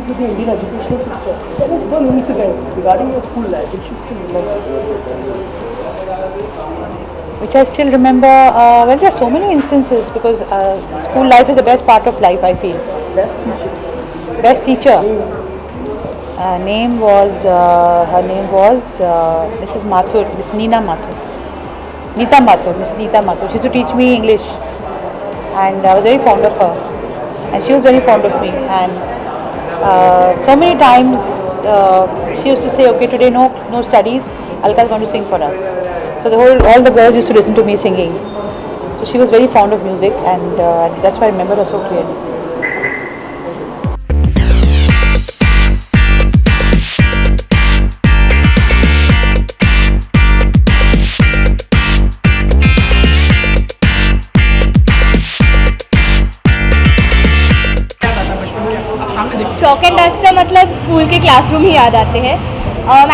deals with the Indian educational system. Tell us one incident regarding your school life which you still remember. Which I still remember. Well, there are so many instances because school life is the best part of life, I feel. Best teacher. Best teacher. Her name was Mrs. Mathur, Miss Nina Mathur. Nita Mathur, Miss Nita Mathur. She used to teach me English, and I was very fond of her, and she was very fond of me. And so many times she used to say, "Okay, today no studies. Alka is going to sing for us." So all the girls used to listen to me singing. So she was very fond of music, and that's why I remember her so clearly. Chalk and duster मतलब school के classroom ही याद आते हैं.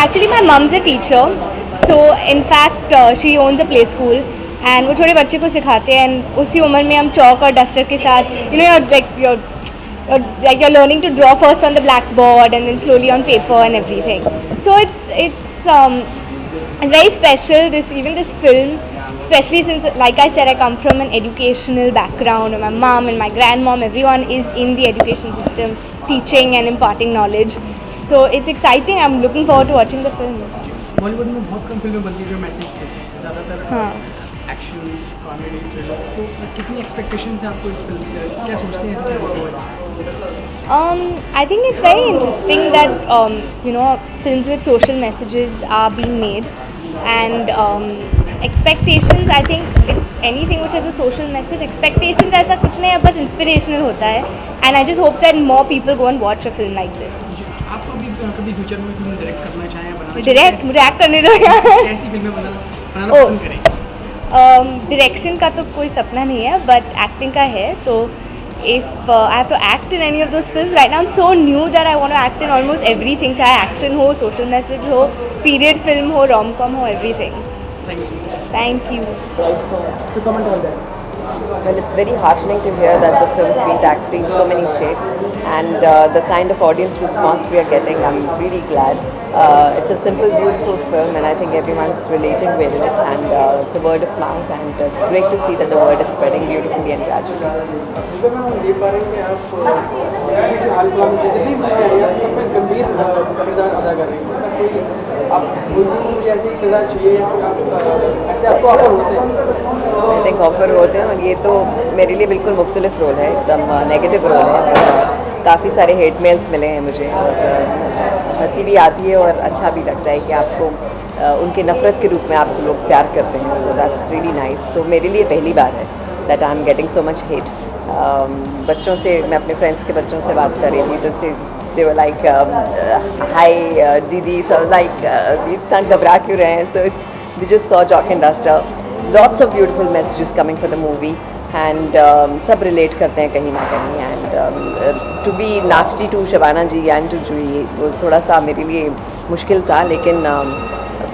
Actually my mum's a teacher, so in fact she owns a play school and वो छोटे बच्चे को सिखाते हैं. एंड उसी उम्र में हम चॉक और डस्टर के साथ you're learning to draw first on the blackboard and then slowly on paper and everything. So it's very special, this film, especially since, like I said, I come from an educational background, and my mom and my grandmom, everyone is in the education system, teaching and imparting knowledge. So it's exciting. I'm looking forward to watching the film. Bollywood में बहुत कम फिल्में बनती है जो message देते हैं, ज़्यादातर action, comedy, thriller. तो कितनी एक्सपेक्टेशंस है आपको इस फिल्म से? क्या सोचते हैं इसके बारे में? I think it's very interesting that films with social messages are being made, and expectations, I think it's anything which has a social message. Expectations ऐसा कुछ नहीं है, बस inspirational होता है, and I just hope that more people go and watch a film like this. आप कभी future में फिल्म डायरेक्ट करना चाहें, बनाना डायरेक्ट मुझे एक्ट करने दो. कैसी फिल्में बनाना पसंद करें? डायरेक्शन का तो कोई सपना नहीं है, बट एक्टिंग का है. तो if I have to act in any of those films, right now I'm so new that I want to act in almost everything, चाहे action हो, social message हो, period film हो, rom-com हो, everything. Thank you so much. Thank you. To comment on that. Well, it's very heartening to hear that the film's been taxed in so many states, and the kind of audience response we are getting, I'm really glad. It's a simple, beautiful film, and I think everyone's relating with it, and it's a word of mouth, and it's great to see that the word is spreading beautifully and gradually. I think offer होते हैं, और ये तो मेरे लिए बिल्कुल मुख्तलिफ role है, एकदम नेगेटिव रोल है. काफ़ी सारे हेट मेल्स मिले हैं मुझे, और हंसी भी आती है और अच्छा भी लगता है कि आपको उनके नफ़रत के रूप में आपको लोग प्यार करते हैं. So that's really nice. तो मेरे लिए पहली बार है that I am getting so much hate. बच्चों से, मैं अपने फ्रेंड्स के बच्चों से बात कर रही थी, तो they were like, hi Didi, so I was like, इतना घबरा क्यों रहे हैं? So they just saw Chalk and Duster. Lots of beautiful messages coming for the movie, and सब relate करते हैं कहीं ना कहीं. And to be nasty to Shabana ji and to Juhi, वो थोड़ा सा मेरे लिए मुश्किल था, लेकिन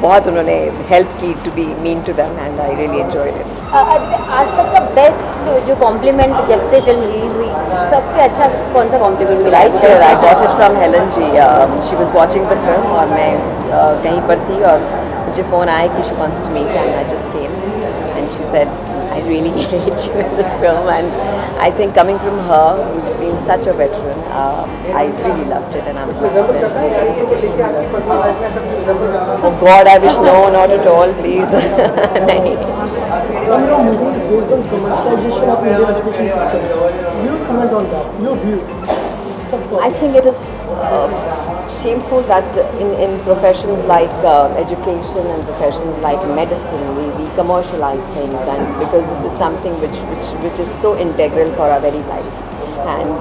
बहुत उन्होंने हेल्प की to be mean to them, and I really enjoyed it. आज तक का बेस्ट जो कॉम्प्लीमेंट जब से फिल्म रिलीज हुई, सबसे अच्छा कौन सा कॉम्प्लीमेंट मिला? I got it from Helen ji. She was watching the film, और मैं कहीं पर थी, और मुझे फ़ोन आया कि she wants to meet, and I just came, and she said, I really hate you in this film, and I think coming from her, who's been such a veteran, I really loved it, and I'm just oh God, I wish no, not at all, please. Some of the movies based on commercialization of Indian education system. You comment on that, your view. I think it is shameful that in professions like education and professions like medicine, we commercialize things, and because this is something which is so integral for our very life. And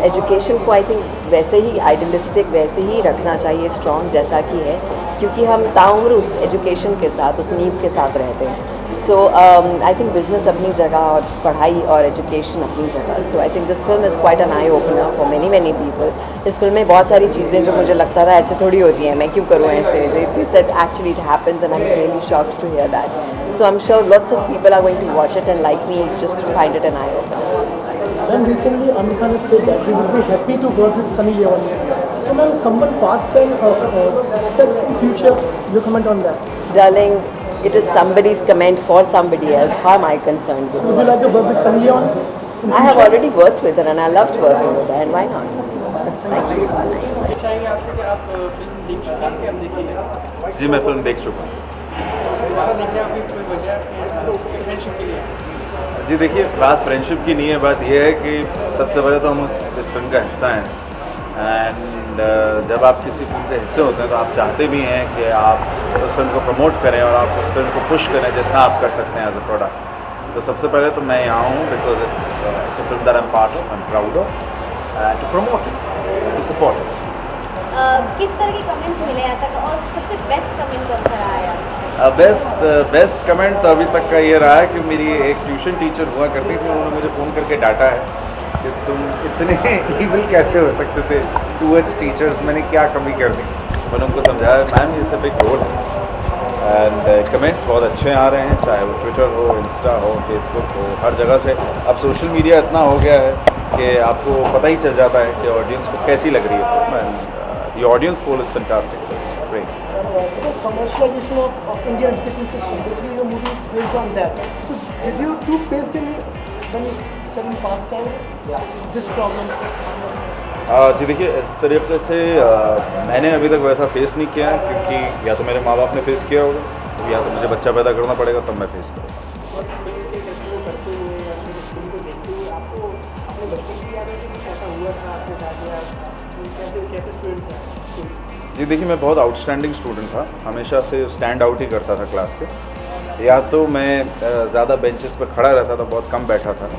education को I think वैसे ही idealistic, वैसे ही रखना चाहिए strong जैसा कि है, क्योंकि हम ताउम्र उस education के साथ, उस नींव के साथ रहते हैं. So I think business अपनी जगह, और पढ़ाई और education अपनी जगह. So I think this film is quite an eye opener for many people. इस फिल्म में बहुत सारी चीज़ें जो मुझे लगता था ऐसे थोड़ी होती हैं, मैं क्यों करूँ ऐसे. They said actually it happens, and I'm really shocked to hear that. So I'm sure lots of people are going to watch it and, like me, just find it an eye opener. And recently Amir Khan has said that he would be happy to work with Sunny Leone. So ma'am, someone past and steps in future, you comment on that. Darling, it is somebody's comment for somebody else. How am I concerned with Would you it? like to work with Sunny Leone? I have already worked with her and I loved working with her, and why not? Thank you. चाहेंगे आपसे कि आप film देख चुके हैं कि अब देखेंगे? जी मैं फिल्म देख चुका हूँ। दोबारा देखने आपकी कोई वजह है फ्रेंडशिप के लिए? जी देखिए, बात फ्रेंडशिप की नहीं है, बात यह है कि सबसे पहले तो हम इस फिल्म का हिस्सा हैं एंड जब आप किसी फिल्म के हिस्से होते हैं तो आप चाहते भी हैं कि आप उस फिल्म को प्रमोट करें और आप उस फिल्म को पुश करें जितना आप कर सकते हैं एज अ प्रोडक्ट। तो सबसे पहले तो मैं यहाँ हूँ because it's a film that I am part of, I am proud of to promote it, to support it. किस तरह के कमेंट्स मिले यहाँ तक और सबसे बेस्ट कमेंट कौन सा रहा है? बेस्ट कमेंट तो अभी तक का ये रहा है कि मेरी एक ट्यूशन टीचर हुआ करती थी, उन्होंने मुझे फ़ोन करके डांटा है कि तुम इतने ईविल कैसे हो सकते थे टूवर्ड्स टीचर्स, मैंने क्या कमी कर दी। मैंने उनको समझाया मैम ये सब एक रोल है एंड कमेंट्स बहुत अच्छे आ रहे हैं, चाहे वो ट्विटर हो, इंस्टा हो, फेसबुक हो, हर जगह से। अब सोशल मीडिया इतना हो गया है कि आपको पता ही चल जाता है कि ऑडियंस को कैसी लग रही है film and the audience poll is fantastic, so it's great. So commercialization of Indian education system, basically the movie is based on that. So did you too faced in when you studied past time this problem? जी देखिए, इस तरीके से मैंने अभी तक वैसा face नहीं किया है क्योंकि या तो मेरे माँ बाप ने फेस किया होगा या तो मुझे बच्चा पैदा करना पड़ेगा तब मैं फेस करूँगा। और फिल्म के करते हुए या फिर फिल्म को देखते हुए आपको अपने बचपन की याद है कि ऐसा हुआ था आपके साथ या कैसे कैसे स्टूडेंट थे स्कूल? जी देखिए, मैं बहुत आउटस्टैंडिंग स्टूडेंट था, हमेशा से स्टैंड आउट ही करता था क्लास के। या तो मैं ज़्यादा बेंचेस पर खड़ा रहता था, बहुत कम बैठा था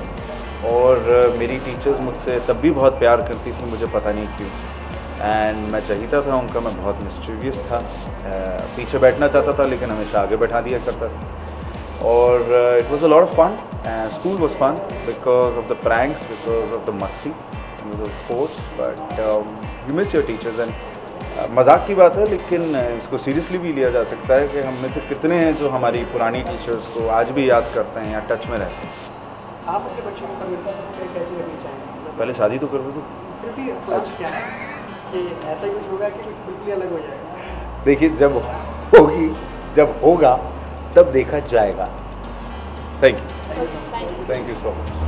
और मेरी टीचर्स मुझसे तब भी बहुत प्यार करती थी, मुझे पता नहीं क्यों। एंड मैं चाहता था उनका, मैं बहुत मिस्टीरियस था, पीछे बैठना चाहता था लेकिन हमेशा आगे बैठा दिया करता था। और it was a lot of fun, school was fun because of the pranks, because of the मस्ती, because of sports, but you miss your teachers and मजाक की बात है लेकिन इसको सीरियसली भी लिया जा सकता है कि हम में से कितने हैं जो हमारी पुरानी टीचर्स को आज भी याद करते हैं या टच में रहते हैं। आप अपने बच्चे को कम्युनिटी कैसी रखनी चाहेंगे? पहले शादी तो कर दो। फिर भी प्लान्स क्या है कि ऐसा कुछ होगा कि बिल्कुल अलग हो जाएगा? देखिए, जब होगी, जब होगा तब देखा जाएगा। Thank you so much.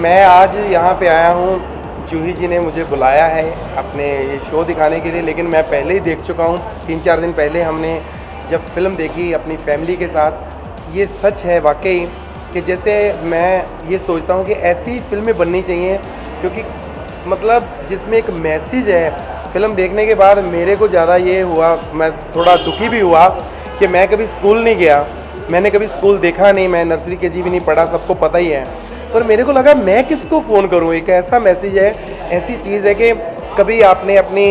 मैं आज यहाँ पे आया हूँ, जूही जी ने मुझे बुलाया है अपने ये शो दिखाने के लिए, लेकिन मैं पहले ही देख चुका हूँ। 3-4 दिन पहले हमने जब फिल्म देखी अपनी फैमिली के साथ, ये सच है वाकई कि जैसे मैं ये सोचता हूँ कि ऐसी फिल्में बननी चाहिए क्योंकि मतलब जिसमें एक मैसेज है। फिल्म देखने के बाद मेरे को ज़्यादा ये हुआ, मैं थोड़ा दुखी भी हुआ कि मैं कभी स्कूल नहीं गया, मैंने कभी स्कूल देखा नहीं, मैं नर्सरी के जी भी नहीं पढ़ा, सबको पता ही है। पर मेरे को लगा मैं किसको फ़ोन करूं, एक ऐसा मैसेज है, ऐसी चीज़ है कि कभी आपने अपनी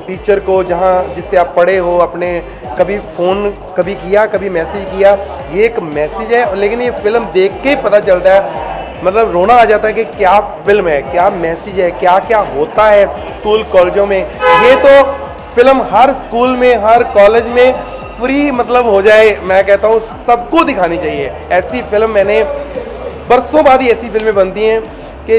टीचर को जहां जिससे आप पढ़े हो अपने कभी फ़ोन कभी किया, कभी मैसेज किया, ये एक मैसेज है। लेकिन ये फिल्म देख के पता चलता है, मतलब रोना आ जाता है कि क्या फिल्म है, क्या मैसेज है, क्या क्या होता है स्कूल कॉलेजों में। ये तो फिल्म हर स्कूल में हर कॉलेज में फ्री मतलब हो जाए, मैं कहता हूँ सबको दिखानी चाहिए ऐसी फिल्म। मैंने बरसों बाद ही ऐसी फिल्में बनती हैं कि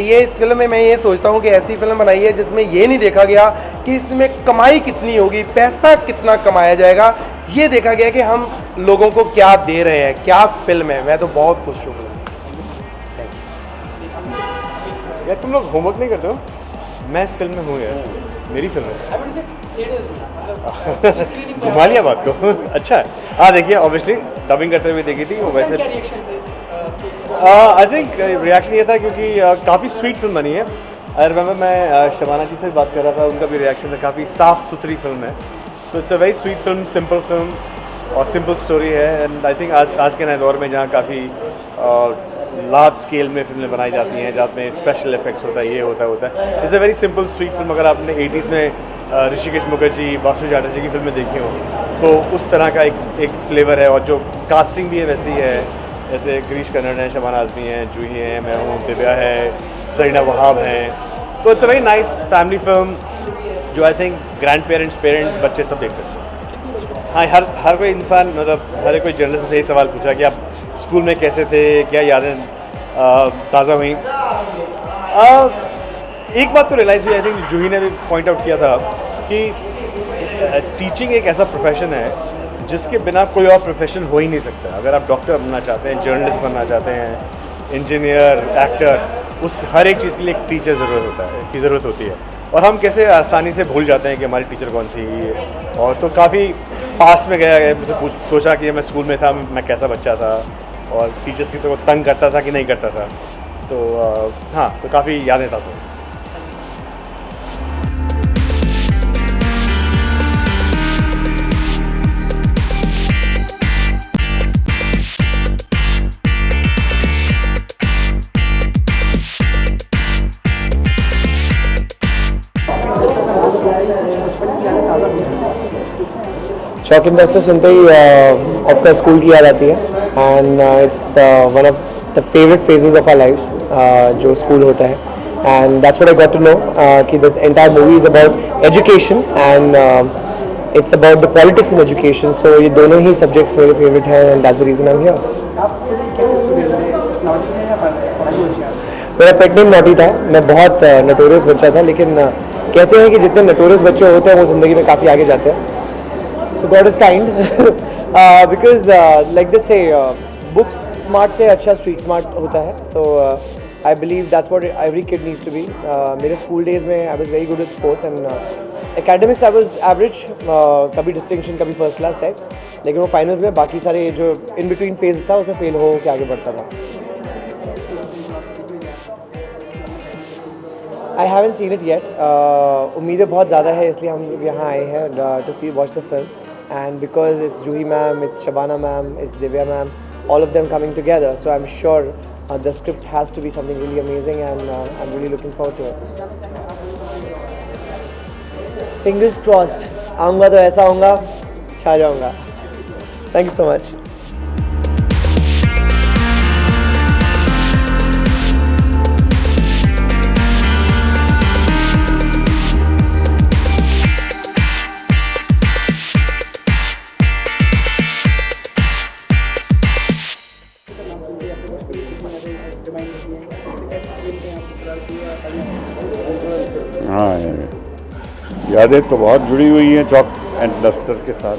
ये इस फिल्म में मैं ये सोचता हूँ कि ऐसी फिल्म बनाई है जिसमें ये नहीं देखा गया कि इसमें कमाई कितनी होगी, पैसा कितना कमाया जाएगा, ये देखा गया कि हम लोगों को क्या दे रहे हैं, क्या फिल्म है। मैं तो बहुत खुश हूँ। यार तुम लोग होमवर्क नहीं करते हो? मैं इस फिल्म में हूँ यार, मेरी फिल्म है। घुमा लिया बात को। अच्छा है, हाँ देखिए ऑब्वियसली डबिंग करते हुए देखी थी वो। वैसे आई थिंक रिएक्शन ये था क्योंकि काफ़ी स्वीट फिल्म बनी है। आई रिमेंबर मैं शबाना जी से बात कर रहा था, उनका भी रिएक्शन था, काफ़ी साफ़ सुथरी फिल्म है। तो it's a very sweet film, simple film और सिंपल स्टोरी है। एंड आई थिंक आज के नए दौर में जहाँ काफ़ी लार्ज स्केल में फिल्में बनाई जाती हैं, जहाँ में स्पेशल इफेक्ट्स होता है, ये होता है। It's a very simple sweet film. अगर आपने 80s में ऋषिकेश मुखर्जी, बासु चैटर्जी की फिल्में देखी हो तो उस तरह का एक फ्लेवर है, और जो कास्टिंग भी है वैसी है। जैसे गिरीश कर्नाड हैं, शबाना आज़मी हैं, जूही हैं, मैं हूँ, दिव्या है, जरीना वहाब हैं। तो it's a very nice family film जो आई थिंक ग्रैंड पेरेंट्स बच्चे सब देख सकते हैं। हाँ, हर कोई इंसान, मतलब हर कोई जर्नलिस्ट से यही सवाल पूछा कि आप स्कूल में कैसे थे, क्या यादें ताज़ा हुई। एक बात तो रियलाइज़ हुई, आई थिंक जूही ने भी पॉइंट आउट किया था कि टीचिंग एक ऐसा प्रोफेशन है जिसके बिना कोई और प्रोफेशन हो ही नहीं सकता। अगर आप डॉक्टर बनना चाहते हैं, जर्नलिस्ट बनना चाहते हैं, इंजीनियर, एक्टर, उस हर एक चीज़ के लिए एक टीचर ज़रूरत होती है। और हम कैसे आसानी से भूल जाते हैं कि हमारी टीचर कौन थी। और तो काफ़ी पास्ट में गया, मुझसे सोचा कि मैं स्कूल में था, मैं कैसा बच्चा था और टीचर्स की तो तंग करता था कि नहीं करता था। तो हाँ, तो काफ़ी यादें ताज़ा। चॉक एंड डस्टर सुनते ही ऑफकोर्स स्कूल की याद आती है and it's one of the favourite phases of our lives जो स्कूल होता है and that's what I got to know कि this entire movie is about education and it's about the politics in education. So ये दोनों ही subjects मेरे favourite हैं and that's the reason I am here. मेरा pet name naughty था। मैं बहुत नटोरियस बच्चा था, लेकिन कहते हैं कि जितने नटोरियस बच्चे होते हैं वो ज़िंदगी में काफ़ी आगे जाते हैं। So God is kind because like they say books smart से अच्छा street smart होता है। तो I believe that's what every kid needs to be। मेरे school days में I was very good at sports and academics I was average, कभी distinction कभी first class types, लेकिन वो finals में बाकी सारे जो in between phase था उसमें fail हो के आगे बढ़ता था। I haven't seen it yet। उम्मीदें बहुत ज़्यादा है, इसलिए हम यहाँ आए हैं to watch the film। And because it's Juhi ma'am, it's Shabana ma'am, it's Divya ma'am, all of them coming together, so I'm sure the script has to be something really amazing and I'm really looking forward to it। Fingers crossed, आऊँगा तो ऐसा आऊँगा, छा जाऊँगा। Thank you so much। हाँ, यादें तो बहुत जुड़ी हुई हैं चॉक एंड डस्टर के साथ।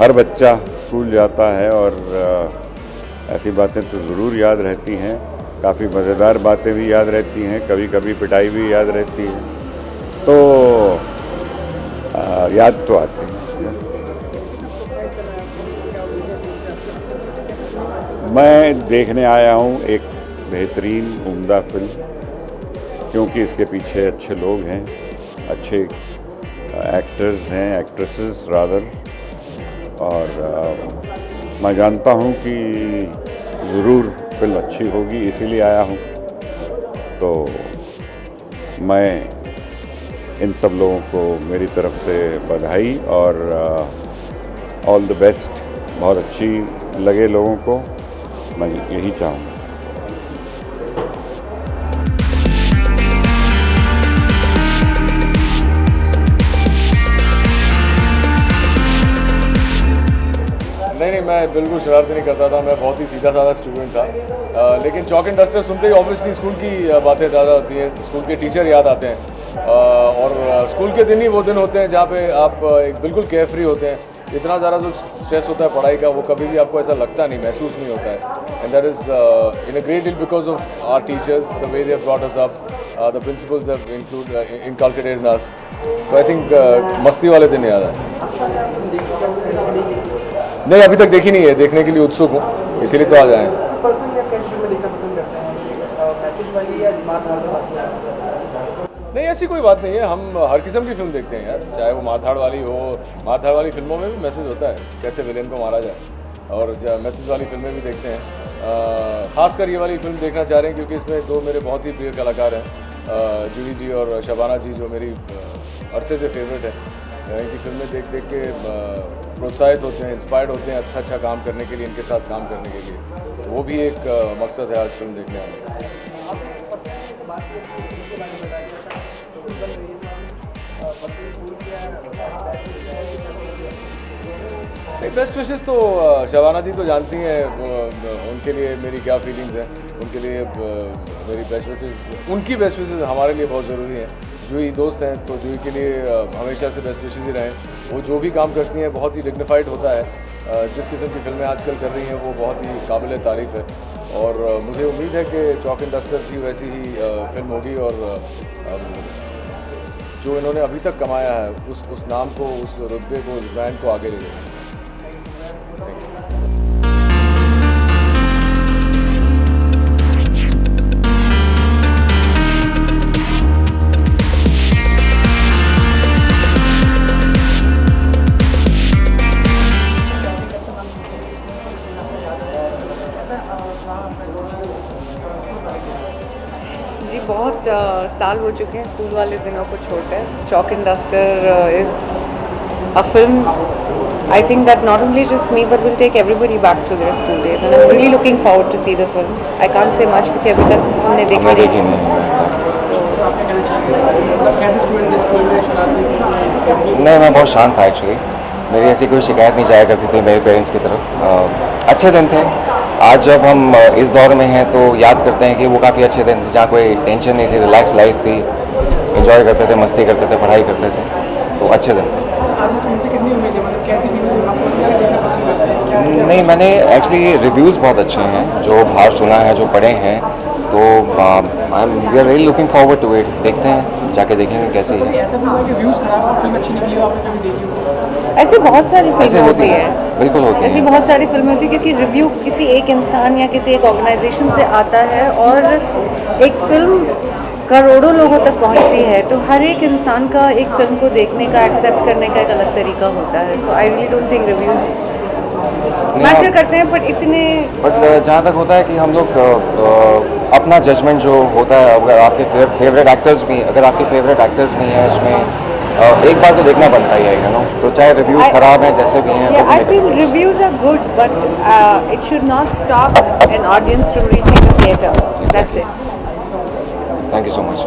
हर बच्चा स्कूल जाता है और ऐसी बातें तो ज़रूर याद रहती हैं। काफ़ी मज़ेदार बातें भी याद रहती हैं, कभी कभी पिटाई भी याद रहती है, तो याद तो आती है। मैं देखने आया हूँ एक बेहतरीन उम्दा फिल्म, क्योंकि इसके पीछे अच्छे लोग हैं, अच्छे एक्टर्स हैं, एक्ट्रेसेस रादर, और मैं जानता हूँ कि ज़रूर फिल्म अच्छी होगी, इसीलिए आया हूँ। तो मैं इन सब लोगों को मेरी तरफ से बधाई और ऑल द बेस्ट। बहुत अच्छी लगे लोगों को, मैं यही चाहूँगा। नहीं, मैं बिल्कुल शरारत नहीं करता था। मैं बहुत ही सीधा साधा स्टूडेंट था, लेकिन चॉक एंड डस्टर सुनते ही ऑब्वियसली स्कूल की बातें ज़्यादा होती हैं, स्कूल के टीचर याद आते हैं, और स्कूल के दिन ही वो दिन होते हैं जहाँ पे आप एक बिल्कुल केयरफ्री होते हैं। इतना ज़्यादा जो स्ट्रेस होता है पढ़ाई का, वो कभी भी आपको ऐसा लगता नहीं, महसूस नहीं होता है। And that is in a great deal because of our teachers, the way they have brought us up, the principles they've inculcated in us. तो आई थिंक मस्ती वाले दिन याद आए। नहीं, अभी तक देखी नहीं है, देखने के लिए उत्सुक हूँ, इसीलिए तो आ जाए। नहीं, ऐसी कोई बात नहीं है, हम हर किस्म की फिल्म देखते हैं यार, चाहे वो मारधाड़ वाली हो। मारधाड़ वाली फिल्मों में भी मैसेज होता है, कैसे विलेन को मारा जाए। और मैसेज वाली फिल्में भी देखते हैं। ख़ासकर ये वाली फिल्म देखना चाह रहे हैं क्योंकि इसमें दो मेरे बहुत ही प्रिय कलाकार हैं, जूही जी और शबाना जी, जो मेरी अरसे से फेवरेट है। इनकी फिल्में देख देख के प्रोत्साहित होते हैं, इंस्पायर्ड होते हैं अच्छा काम करने के लिए, इनके साथ काम करने के लिए। वो भी एक मकसद है आज फिल्म देखने आने। बेस्ट विशेस तो शबाना जी तो जानती हैं, उनके लिए मेरी क्या फीलिंग्स हैं, उनके लिए मेरी बेस्ट विशेस, उनकी बेस्ट विशेस हमारे लिए बहुत ज़रूरी हैं। जूही दोस्त हैं तो जूही के लिए हमेशा से बेस्ट विशेस ही रहें। वो जो भी काम करती हैं बहुत ही डिग्निफाइड होता है। जिस किस्म की फिल्में आजकल कर रही हैं वो बहुत ही काबिल तारीफ़ है और मुझे उम्मीद है कि चॉक एंड डस्टर भी वैसी ही फिल्म होगी और जो इन्होंने अभी तक कमाया है उस नाम को, उस रुतबे को, उस ब्रांड को आगे ले जाएंगे। जी बहुत साल हो चुके हैं स्कूल वाले दिनों को छोड़कर। Chalk and duster is a film I think that not only just me but will take everybody back to their school days and I am really looking forward to see the film. I can't say much क्योंकि अभी तक हमने देखी नहीं। नहीं, मैं बहुत शांत था एक्चुअली। मेरी ऐसी कोई शिकायत नहीं जाया करती थी मेरे पेरेंट्स की तरफ। अच्छे दिन थे। आज जब हम इस दौर में हैं तो याद करते हैं कि वो काफ़ी अच्छे दिन थे जहाँ कोई टेंशन नहीं थी, रिलैक्स लाइफ थी, एंजॉय करते थे, मस्ती करते थे, पढ़ाई करते थे, तो अच्छे दिन थे। नहीं, मैंने एक्चुअली रिव्यूज़ बहुत अच्छे हैं जो बाहर सुना है, जो पढ़े हैं, तो we are really looking forward to it. देखते हैं, जाके देखेंगे कैसे है। ऐसे बहुत सारी फिल्में होती हैं, बिल्कुल होती है। ऐसी बहुत सारी फिल्में होती है क्योंकि रिव्यू किसी एक इंसान या किसी एक ऑर्गेनाइजेशन से आता है और एक फिल्म करोड़ों लोगों तक पहुंचती है, तो हर एक इंसान का एक फिल्म को देखने का, एक्सेप्ट करने का एक अलग तरीका होता है। So I really don't think reviews matter करते हैं, बट जहाँ तक होता है कि हम लोग अपना जजमेंट जो होता है, अगर आपके फेवरेट एक्टर्स भी हैं उसमें एक बार तो देखना बनता ही है, यू नो। तो चाहे रिव्यूज खराब हैं, जैसे भी हैं, I feel reviews are good but it should not stop an audience from reaching the theatre. That's it. Thank you so much.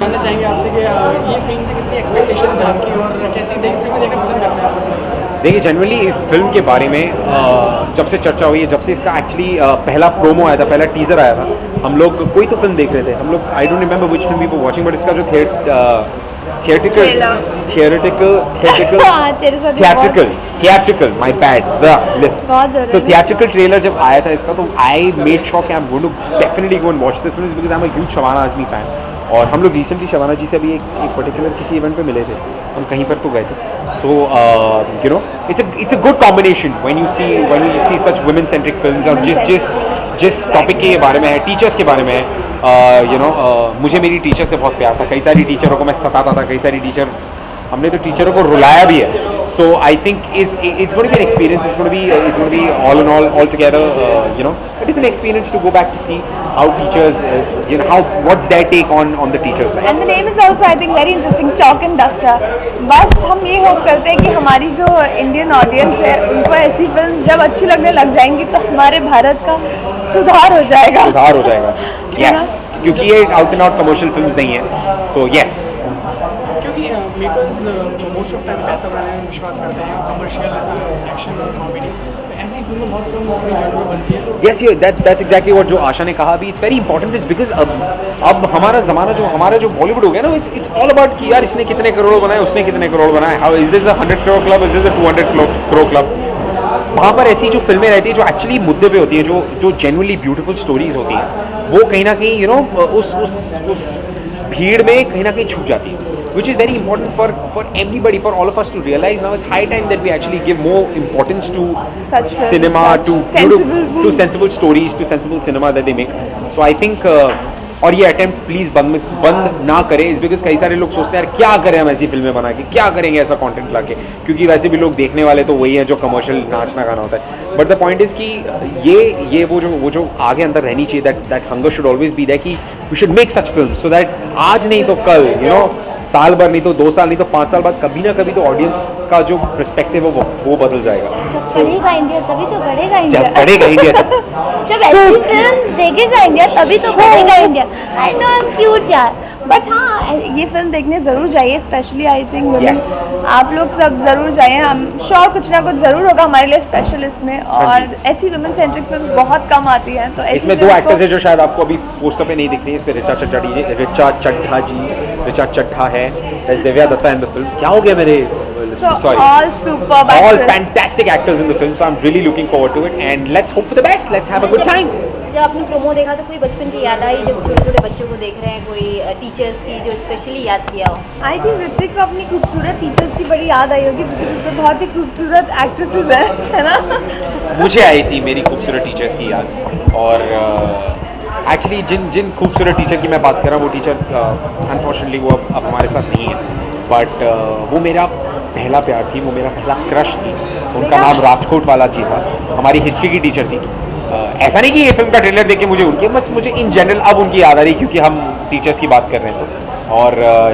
जानना चाहेंगे आपसे कि ये फिल्म से कितनी एक्सपेक्टेशंस हैं आपकी और कैसी फिल्में देखना पसंद करते हैं आप? देखिए, जनरली इस फिल्म के बारे में जब से चर्चा हुई है, जब से इसका एक्चुअली पहला प्रोमो आया था, पहला टीज़र आया था, हम लोग कोई तो फिल्म देख रहे थे, हम लोग I don't remember which film we were watching, but इसका जो theatrical my bad list. So theatrical trailer जब आया था इसका, तो आई मेड श्योर कि I am going to definitely go and watch this film because I am a huge Shabana Azmi fan. और हम लोग रिसेंटली शबाना जी से अभी एक पर्टिकुलर किसी इवेंट पे मिले थे, हम कहीं पर तो गए थे। So you know it's a good combination when you see such women centric films. और जिस टॉपिक के बारे में है, टीचर्स के बारे में है, मुझे मेरी टीचर से बहुत प्यार था। कई सारी टीचरों को मैं सताता था, कई सारी टीचर, हमने तो टीचरों को रुलाया भी है। So I think it's going to be an experience. It's going to be all in all together, a different experience to go back to see how teachers, what's their take on the teachers life. And the name is also, I think, very interesting, Chalk and Duster. बस हम ये hope करते हैं कि हमारी जो Indian audience है उनको ऐसी फिल्म जब अच्छी लगने लग जाएंगी तो हमारे भारत का सुधार हो जाएगा। Yes, क्योंकि ये out and out commercial films नहीं है। सो यस, क्योंकि मेकर्स मोस्ट ऑफ टाइम पैसा बनाने में विश्वास करते हैं, कमर्शियल एक्शन और कॉमेडी, ऐसी फिल्में बहुत कम अपनी जगह पे बनती है। yes, that's exactly what जो आशा ने कहा अभी। It's very important is because अब हमारा ज़माना हमारा जो बॉलीवुड हो गया ना, इट्स ऑल अबाउट कि यार इसने कितने करोड़ बनाए, उसने कितने करोड़ बनाए, how is this a 100 crore club, is this a 200 crore club. वहाँ पर ऐसी जो फिल्में रहती है जो एक्चुअली मुद्दे पे होती हैं, जो जेन्युइनली ब्यूटीफुल स्टोरीज होती हैं, वो कहीं ना कहीं उस भीड़ में कहीं ना कहीं छूट जाती है, which is very important for everybody, for all of us to realize now. It's high time that we actually give more importance to Such cinema, to sensible stories, to sensible cinema that they make. So I think और ये attempt please बंद ना करें, इस because कई सारे लोग सोचते हैं यार क्या करें हम ऐसी फिल्में बना के, क्या करेंगे ऐसा कंटेंट ला के, क्योंकि वैसे भी लोग देखने वाले तो वही हैं जो कमर्शियल नाचना गाना होता है. बट द पॉइंट इज़ कि ये वो जो आगे अंदर रहनी चाहिए, that hunger should always be that कि we should make such film so that आज नहीं तो कल, साल भर नहीं तो 2 साल नहीं तो 5 साल बाद कभी ना कभी तो ऑडियंस का जो पर्सपेक्टिव है वो बदल जाएगा. जब बढ़ेगा इंडिया तभी तो बढ़ेगा इंडिया. जब बढ़ेगा इंडिया जब ऐसी फिल्म्स देखेगा इंडिया तभी तो बढ़ेगा India. I know I am cute यार, बट हाँ ये फिल्म देखने ज़रूर जाइए, स्पेशली आई थिंक वुमेन. आप लोग सब ज़रूर जाइए. हम श्योर कुछ ना कुछ ज़रूर होगा हमारे लिए स्पेशल इसमें, और ऐसी वुमेन सेंट्रिक फिल्म्स बहुत कम आती हैं. तो इसमें 2 एक्टर्स हैं जो शायद आपको अभी पोस्टर पे नहीं दिख रही है. इसमें ऋचा चड्ढा है, Divya Dutta in the film. क्या हो गया मेरे sorry, all fantastic actors in the film, so I'm really looking forward to it, and let's hope for the best, let's have a good time. जब आपने प्रोमो देखा तो कोई बचपन की याद आई, जब छोटे छोटे बच्चों को देख रहे हैं, कोई टीचर्स की जो स्पेशली याद किया हो? आई थिंक ऋतिक को अपनी खूबसूरत टीचर्स की बड़ी याद आई होगी, बिकॉज उसमें बहुत ही खूबसूरत एक्ट्रेसेस हैं, है ना? मुझे आई थी मेरी खूबसूरत टीचर्स की याद, और एक्चुअली जिन खूबसूरत टीचर की मैं बात कर रहा हूँ वो टीचर अनफॉर्चुनेटली वो अब हमारे साथ नहीं है, बट वो मेरा पहला प्यार थी, वो मेरा पहला क्रश थी. उनका नाम राजकोट वाला जी था, हमारी हिस्ट्री की टीचर थी. ऐसा नहीं कि ये फिल्म का ट्रेलर देख के मुझे बस मुझे इन जनरल अब उनकी याद आ रही क्योंकि हम टीचर्स की बात कर रहे हैं तो. और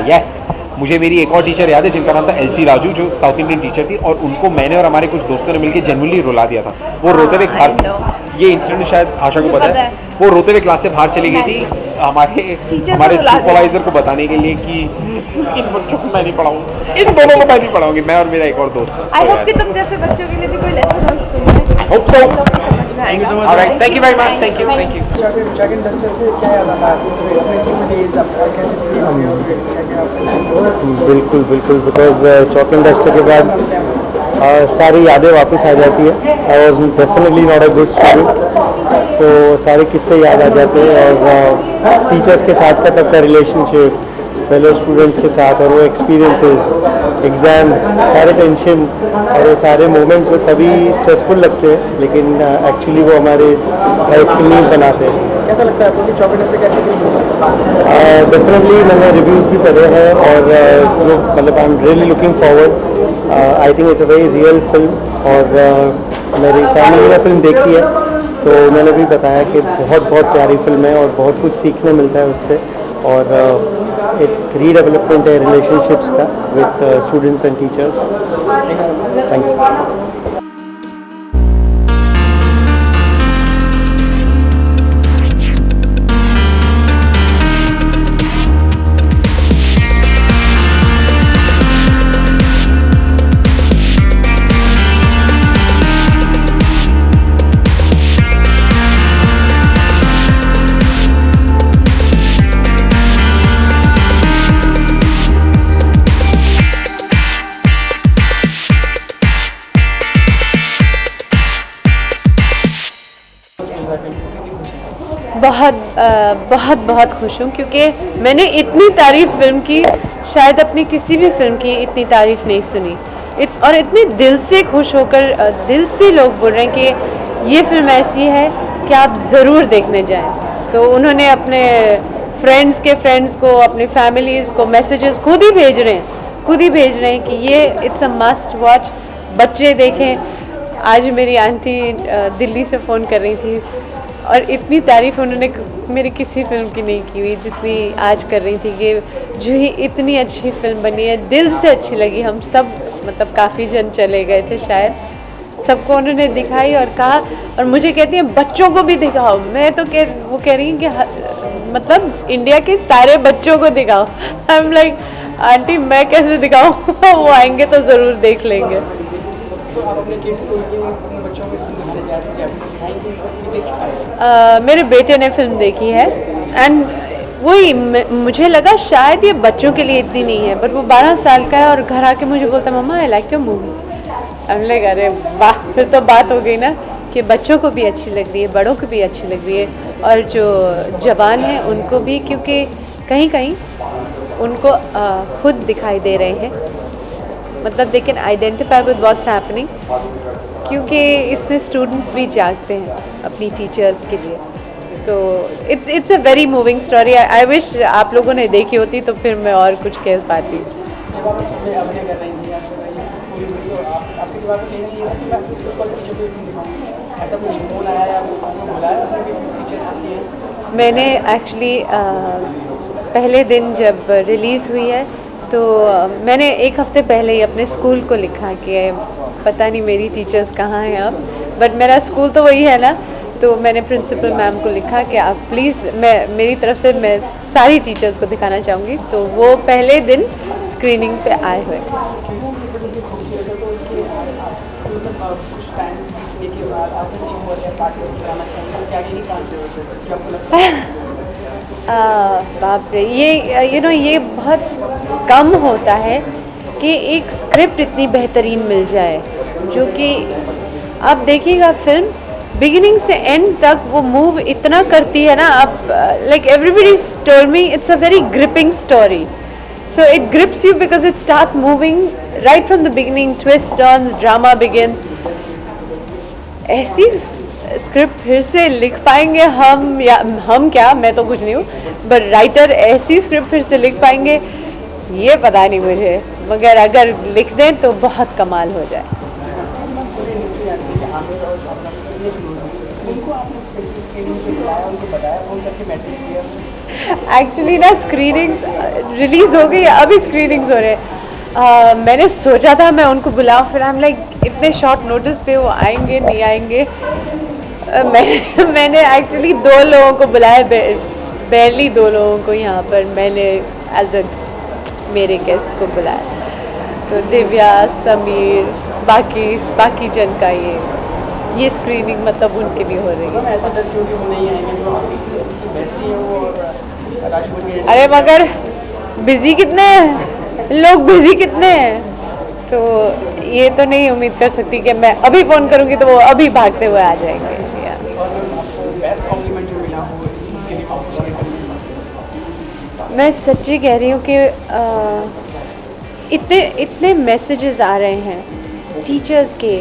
यस, मुझे मेरी एक और टीचर याद है जिनका नाम था एलसी राजू, जो साउथ इंडियन टीचर थी, और उनको मैंने और हमारे कुछ दोस्तों ने मिलकर जेन्युइनली रुला दिया था. वो रोते हुए क्लास से, ये इंसिडेंट शायद आशा को पता है, वो रोते हुए क्लास से बाहर चली गई थी हमारे सुपरवाइजर को बताने के लिए कि इन बच्चों को मैं नहीं पढ़ाऊंगा, इन दोनों को मैं नहीं पढ़ाऊंगी, मैं और मेरा एक और दोस्त. आई होप कि तुम जैसे बच्चों के लिए भी कोई लेसन हो स्कूल में. I hope so. Thank you so much. All right, thank you very much. Thank you. Chalk and duster से क्या याद आता है अपने स्कूल डेज, आप कैसे स्कूल आते हो? बिल्कुल, बिकॉज चॉक एंड डस्टर के बाद सारी यादें वापस आ जाती है. I was definitely not a good student, so सारे किस्से याद आ जाते हैं, और टीचर्स के साथ का तब का रिलेशनशिप, फेलो स्टूडेंट्स के साथ, और वो एक्सपीरियंसेस, एग्ज़ाम्स, सारे टेंशन और वो सारे मोमेंट्स जो तभी स्ट्रेसफुल लगते हैं, लेकिन एक्चुअली वो हमारे लाइफ की नींव बनाते हैं. कैसा लगता है आपको कि चॉक एंड डस्टर कैसे फिल्म होगा? डेफिनेटली मैंने रिव्यूज़ भी पढ़े हैं, और जो मतलब आई am really looking forward. I think it's a very real film, और मेरी फैमिली ने फिल्म देखी है तो मैंने भी बताया कि बहुत प्यारी फिल्म है और बहुत कुछ सीखने मिलता है उससे, और एक रीडेवलपमेंट है रिलेशनशिप्स का with students and teachers. Thank you. बहुत खुश हूँ, क्योंकि मैंने इतनी तारीफ़ फिल्म की, शायद अपनी किसी भी फिल्म की इतनी तारीफ़ नहीं सुनी. और इतने दिल से खुश होकर, दिल से लोग बोल रहे हैं कि ये फिल्म ऐसी है कि आप ज़रूर देखने जाएं. तो उन्होंने अपने फ्रेंड्स को, अपने फैमिलीज़ को मैसेजेस खुद ही भेज रहे हैं कि ये इट्स अ मस्ट वॉच, बच्चे देखें. आज मेरी आंटी दिल्ली से फ़ोन कर रही थी, और इतनी तारीफ़ उन्होंने मेरी किसी फिल्म की नहीं की हुई जितनी आज कर रही थी कि जो ही इतनी अच्छी फिल्म बनी है, दिल से अच्छी लगी. हम सब मतलब काफ़ी जन चले गए थे शायद, सबको उन्होंने दिखाई और कहा, और मुझे कहती हैं बच्चों को भी दिखाओ. मैं तो वो कह रही हैं कि मतलब इंडिया के सारे बच्चों को दिखाओ. आई एम लाइक आंटी मैं कैसे दिखाऊँ वो आएंगे तो ज़रूर देख लेंगे. तो आप अपने किड्स को बच्चों को दिखाने जाते हैं, देख चुका है? मेरे बेटे ने फिल्म देखी है, एंड वही मुझे लगा शायद ये बच्चों के लिए इतनी नहीं है, बट वो 12 साल का है और घर आके मुझे बोलता है मम्मा आई लाइक योर मूवी. हम लोग अरे वाह, फिर तो बात हो गई ना कि बच्चों को भी अच्छी लग रही है, बड़ों को भी अच्छी लग रही है, और जो जवान हैं उनको भी, क्योंकि कहीं कहीं उनको खुद दिखाई दे रहे हैं, मतलब they can identify with what's happening, क्योंकि इसमें स्टूडेंट्स भी जागते हैं अपनी टीचर्स के लिए। तो it's a very moving story. I wish आप लोगों ने देखी होती तो फिर मैं और कुछ कह पाती। जब आप इसमें अभिनय कर रही थी पूरी वीडियो आपके दिमाग में नहीं है कि मैं उस वाले टीचर को दिखाऊँ, ऐसा कुछ फोन आया या किसी को बुलाया टीचर आती है? मैंने एक्चुअली पहले दिन जब रिलीज़ हुई है तो मैंने एक हफ़्ते पहले ही अपने स्कूल को लिखा कि पता नहीं मेरी टीचर्स कहाँ हैं अब, बट मेरा स्कूल तो वही है ना। तो मैंने प्रिंसिपल मैम को लिखा कि आप प्लीज़, मेरी तरफ से मैं सारी टीचर्स को दिखाना चाहूँगी। तो वो पहले दिन स्क्रीनिंग पे आए हुए। बाप रे, ये ये बहुत कम होता है कि एक स्क्रिप्ट इतनी बेहतरीन मिल जाए, जो कि आप देखिएगा फिल्म बिगिनिंग से एंड तक वो मूव इतना करती है ना। आप like everybody told me it's a very gripping story, so it grips you because it starts moving right from the beginning, twist turns, drama begins. ऐसी स्क्रिप्ट फिर से लिख पाएंगे हम, या हम क्या, मैं तो कुछ नहीं हूँ, बट राइटर ऐसी स्क्रिप्ट फिर से लिख पाएंगे ये पता नहीं मुझे, मगर अगर लिख दें तो बहुत कमाल हो जाए। एक्चुअली ना स्क्रीनिंग्स रिलीज हो गई, अभी स्क्रीनिंग्स हो रहे हैं। मैंने सोचा था मैं उनको बुलाऊं, फिर हम लाइक इतने शॉर्ट नोटिस पे वो आएंगे नहीं आएंगे। मैंने एक्चुअली 2 लोगों को बुलाया, बैरली 2 लोगों को यहाँ पर मैंने एज अ मेरे गेस्ट को बुलाया। तो दिव्या, समीर, बाकी जन का ये स्क्रीनिंग मतलब उनके भी हो रही है। ऐसा क्यों कि वो नहीं आएंगे, जो बेस्ट ही है वो और अरे मगर बिजी कितने हैं लोग, बिजी कितने हैं, तो ये तो नहीं उम्मीद कर सकती कि मैं अभी फ़ोन करूँगी तो वो अभी भागते हुए आ जाएंगे। मैं सच्ची कह रही हूँ कि इतने मैसेजेस आ रहे हैं टीचर्स के,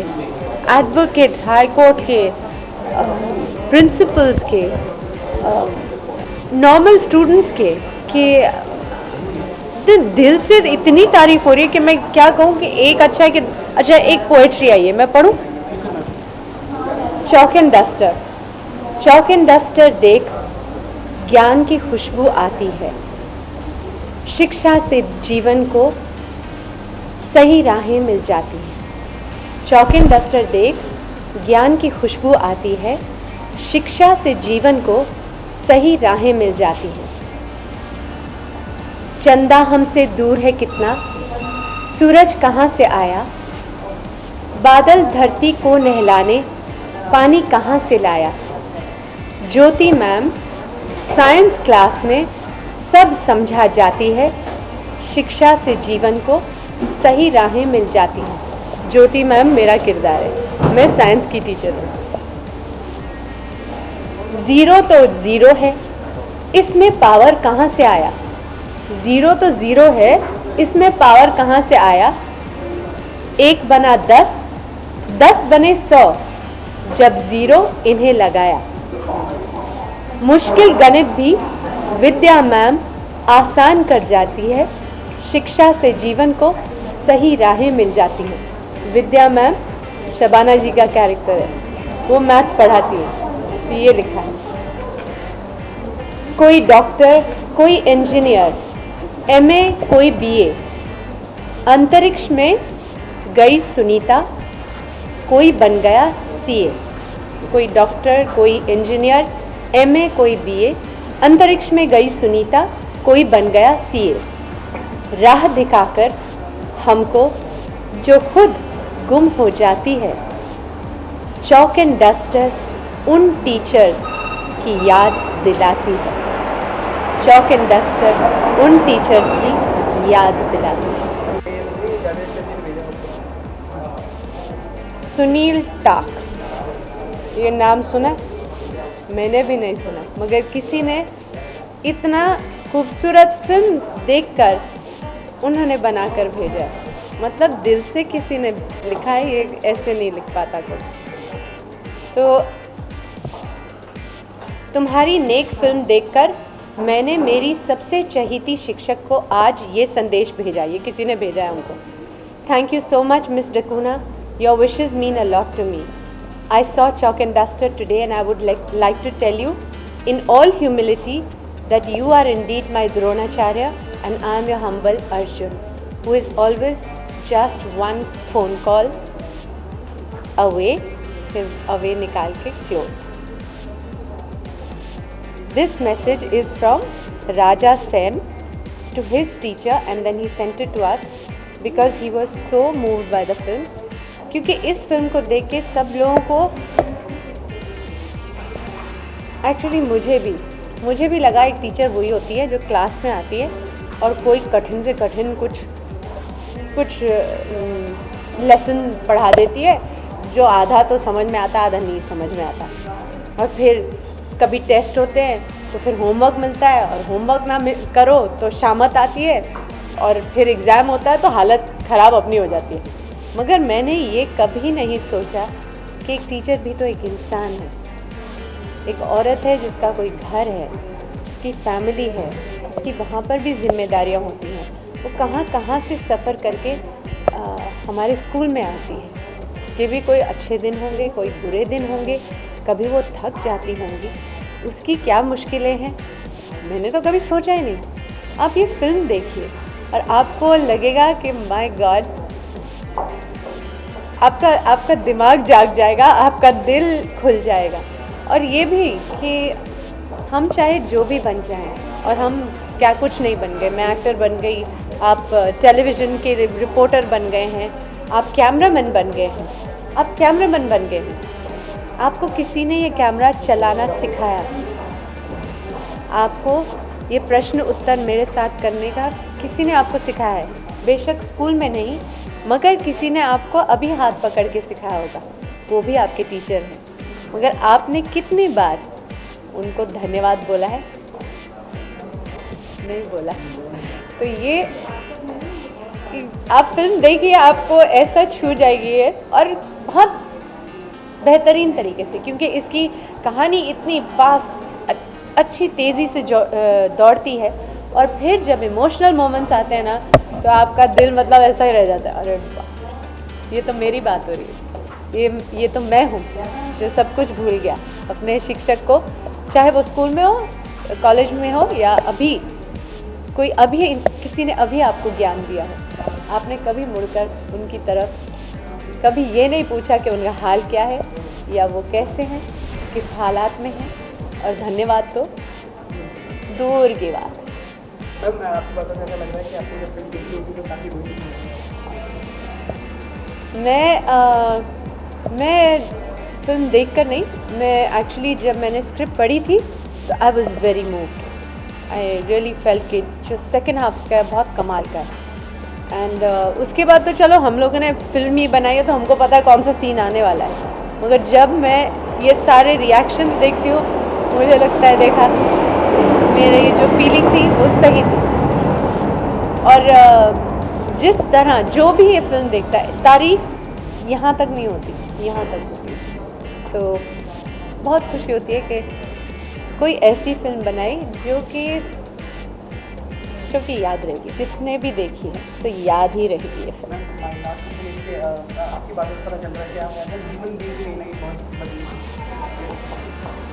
एडवोकेट, हाई कोर्ट के, प्रिंसिपल्स के, नॉर्मल स्टूडेंट्स के, कि दिल से इतनी तारीफ हो रही है कि मैं क्या कहूँ कि एक अच्छा है कि अच्छा एक पोएट्री आई है, मैं पढ़ूँ। Chalk and duster, chalk and duster देख, ज्ञान की खुशबू आती है, शिक्षा से जीवन को सही राहें मिल जाती हैं। चॉक एंड डस्टर देख, ज्ञान की खुशबू आती है, शिक्षा से जीवन को सही राहें मिल जाती हैं। चंदा हमसे दूर है कितना, सूरज कहाँ से आया, बादल धरती को नहलाने पानी कहाँ से लाया। ज्योति मैम साइंस क्लास में सब समझा जाती है, शिक्षा से जीवन को सही राहें मिल जाती हैं। ज्योति मैम मेरा किरदार है, मैं साइंस की टीचर हूँ। ज़ीरो तो ज़ीरो है, इसमें पावर कहाँ से आया। ज़ीरो तो ज़ीरो है, इसमें पावर कहाँ से आया। 1 बना 10, 10 बने 100, जब ज़ीरो इन्हें लगाया। मुश्किल गणित भी विद्या मैम आसान कर जाती है, शिक्षा से जीवन को सही राहें मिल जाती हैं। विद्या मैम शबाना जी का कैरेक्टर है, वो मैथ्स पढ़ाती है। तो ये लिखा है, कोई डॉक्टर, कोई इंजीनियर, MA, कोई BA, अंतरिक्ष में गई सुनीता, कोई बन गया CA। कोई डॉक्टर, कोई इंजीनियर, MA, कोई BA, अंतरिक्ष में गई सुनीता, कोई बन गया CA। राह दिखाकर हमको जो खुद गुम हो जाती है, चॉक एंड डस्टर उन टीचर्स की याद दिलाती है। चॉक एंड डस्टर उन टीचर्स की याद दिलाती है। सुनील टाक, ये नाम सुना? मैंने भी नहीं सुना, मगर किसी ने इतना खूबसूरत फिल्म देखकर उन्होंने बनाकर भेजा। मतलब दिल से किसी ने लिखा है, ये ऐसे नहीं लिख पाता कोई। तो तुम्हारी नेक फिल्म देखकर मैंने मेरी सबसे चहीती शिक्षक को आज ये संदेश भेजा। ये किसी ने भेजा है हमको। Thank you so much miss डकूना, your wishes mean a lot to me. I saw Chalk and Duster today and I would like to tell you in all humility that you are indeed my Dronacharya and I am your humble Arjun, who is always just one phone call away, फिर away निकाल के close. This message is from Raja Sen to his teacher and then he sent it to us because he was so moved by the film. क्योंकि इस film को देख के सब लोगों को, एक्चुअली मुझे भी लगा एक टीचर वही होती है जो क्लास में आती है और कोई कठिन से कठिन कुछ लेसन पढ़ा देती है जो आधा तो समझ में आता, आधा नहीं समझ में आता। और फिर कभी टेस्ट होते हैं तो फिर होमवर्क मिलता है और होमवर्क ना करो तो शामत आती है और फिर एग्ज़ाम होता है तो हालत ख़राब अपनी हो जाती है। मगर मैंने ये कभी नहीं सोचा कि एक टीचर भी तो एक इंसान है, एक औरत है जिसका कोई घर है, जिसकी फैमिली है, उसकी वहाँ पर भी जिम्मेदारियाँ होती हैं। वो कहाँ कहाँ से सफ़र करके हमारे स्कूल में आती है। उसके भी कोई अच्छे दिन होंगे, कोई बुरे दिन होंगे, कभी वो थक जाती होंगी, उसकी क्या मुश्किलें हैं मैंने तो कभी सोचा ही नहीं। आप ये फिल्म देखिए और आपको लगेगा कि माय गॉड, आपका दिमाग जाग जाएगा, आपका दिल खुल जाएगा। और ये भी कि हम चाहे जो भी बन जाएं, और हम क्या कुछ नहीं बन गए, मैं एक्टर बन गई, आप टेलीविज़न के रिपोर्टर बन गए हैं, आप कैमरामैन बन गए हैं, आपको किसी ने ये कैमरा चलाना सिखाया, आपको ये प्रश्न उत्तर मेरे साथ करने का किसी ने आपको सिखाया है। बेशक स्कूल में नहीं, मगर किसी ने आपको अभी हाथ पकड़ के सिखाया होगा, वो भी आपके टीचर हैं। मगर आपने कितनी बार उनको धन्यवाद बोला है? नहीं बोला। तो ये आप फिल्म देखिए, आपको ऐसा छू जाएगी है, और बहुत बेहतरीन तरीके से, क्योंकि इसकी कहानी इतनी फास्ट, अच्छी तेज़ी से दौड़ती है। और फिर जब इमोशनल मोमेंट्स आते हैं ना, तो आपका दिल मतलब ऐसा ही रह जाता है, अरे वाह, ये तो मेरी बात हो रही है, ये तो मैं हूँ जो सब कुछ भूल गया अपने शिक्षक को, चाहे वो स्कूल में हो, कॉलेज में हो, या अभी किसी ने अभी आपको ज्ञान दिया हो। आपने कभी मुड़कर उनकी तरफ कभी ये नहीं पूछा कि उनका हाल क्या है या वो कैसे हैं, किस हालात में हैं, और धन्यवाद तो दूर की बात है। मैम, आपको पता चला लग रहा है कि आपको जब फिल्म देखी होगी तो काफ़ी बुरी थी। मैं फिल्म देखकर नहीं, मैं एक्चुअली जब मैंने स्क्रिप्ट पढ़ी थी तो I was very moved. I really felt कि जो सेकेंड हाफ उसका है बहुत कमाल का है। एंड उसके बाद तो चलो हम लोगों ने फिल्म ही बनाई है तो हमको पता है कौन सा सीन आने वाला है, मगर जब मैं ये सारे रिएक्शंस देखती हूँ मुझे लगता है देखा मेरे ये जो फीलिंग थी वो सही थी। और जिस तरह जो भी ये फिल्म देखता है, तारीफ़ यहाँ तक नहीं होती, यहाँ तक होती है। तो बहुत खुशी होती है कि कोई ऐसी फिल्म बनाई जो कि याद रहेगी, जिसने भी देखी है उसे याद ही रहेगी ये फिल्म। आपकी बातों से पता चल रहा है कि आप ऐसा जीवन देख रही नहीं, बहुत बदली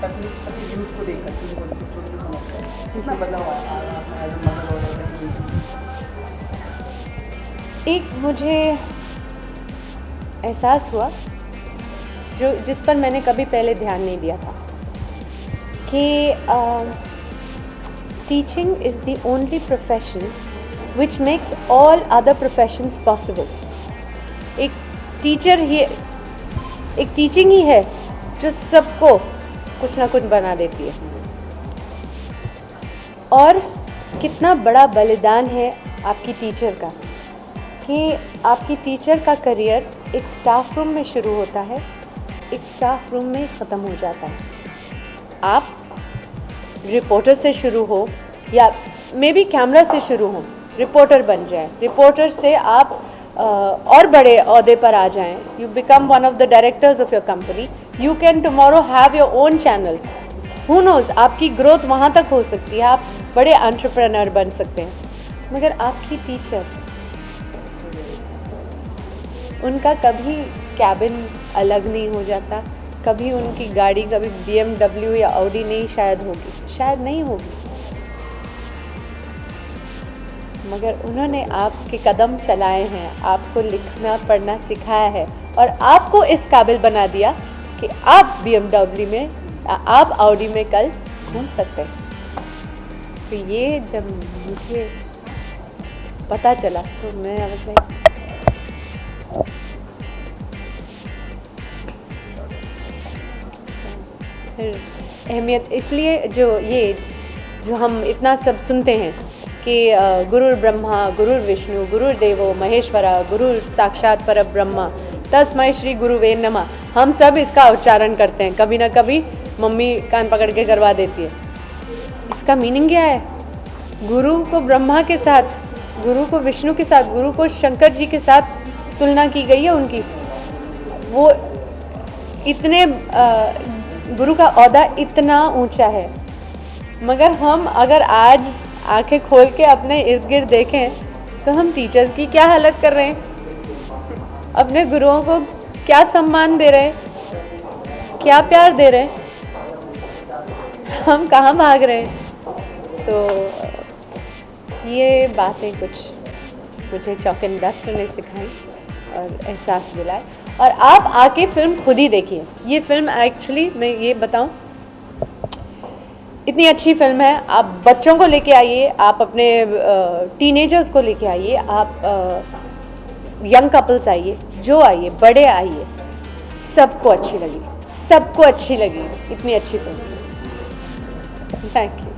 सभी व्यूज़ को देखकर कितना बदलाव आया एक मुझे एहसास हुआ जिस पर मैंने कभी पहले ध्यान नहीं दिया था कि teaching is the only profession which makes all other professions possible. एक टीचिंग ही है जो सबको कुछ ना कुछ बना देती है। और कितना बड़ा बलिदान है आपकी टीचर का, कि आपकी टीचर का करियर एक स्टाफ रूम में शुरू होता है, एक स्टाफ रूम में ख़त्म हो जाता है। आप रिपोर्टर से शुरू हो या मे बी कैमरा से शुरू हो, रिपोर्टर बन जाए, रिपोर्टर से आप और बड़े ओहदे पर आ जाएं, you become one of the directors of your company, you can tomorrow have your own channel, who nose आपकी ग्रोथ वहाँ तक हो सकती है, आप बड़े एंटरप्रेन्योर बन सकते हैं। मगर आपकी टीचर, उनका कभी कैबिन अलग नहीं हो जाता, कभी उनकी गाड़ी कभी BMW या ऑडी नहीं शायद नहीं होगी, मगर उन्होंने आपके कदम चलाए हैं, आपको लिखना पढ़ना सिखाया है और आपको इस काबिल बना दिया कि आप BMW में, आप ऑडी में कल घूम सकते हैं। तो ये जब मुझे पता चला तो मैं फिर अहमियत इसलिए जो हम इतना सब सुनते हैं कि गुरुर् ब्रह्मा गुरुर् विष्णु गुरुर्देवो महेश्वरा गुरु साक्षात परब्रह्मा तस्मै श्री गुरुवे नमः, हम सब इसका उच्चारण करते हैं, कभी ना कभी मम्मी कान पकड़ के करवा देती है। इसका मीनिंग क्या है? गुरु को ब्रह्मा के साथ, गुरु को विष्णु के साथ, गुरु को शंकर जी के साथ तुलना की गई है उनकी। वो इतने गुरु का ओहदा इतना ऊंचा है, मगर हम अगर आज आंखें खोल के अपने इर्द गिर्द देखें तो हम टीचर्स की क्या हालत कर रहे हैं, अपने गुरुओं को क्या सम्मान दे रहे हैं, क्या प्यार दे रहे हैं, हम कहाँ भाग रहे हैं। ये बातें कुछ मुझे चॉक एंड डस्ट ने सिखाई और एहसास दिलाए। और आप आके फिल्म खुद ही देखिए। ये फिल्म एक्चुअली मैं ये बताऊं, इतनी अच्छी फिल्म है। आप बच्चों को लेके आइए, आप अपने टीनेजर्स को लेके आइए, आप यंग कपल्स आइए, जो आइए, बड़े आइए, सबको अच्छी लगी, सबको अच्छी लगी। इतनी अच्छी फिल्म। Thank you.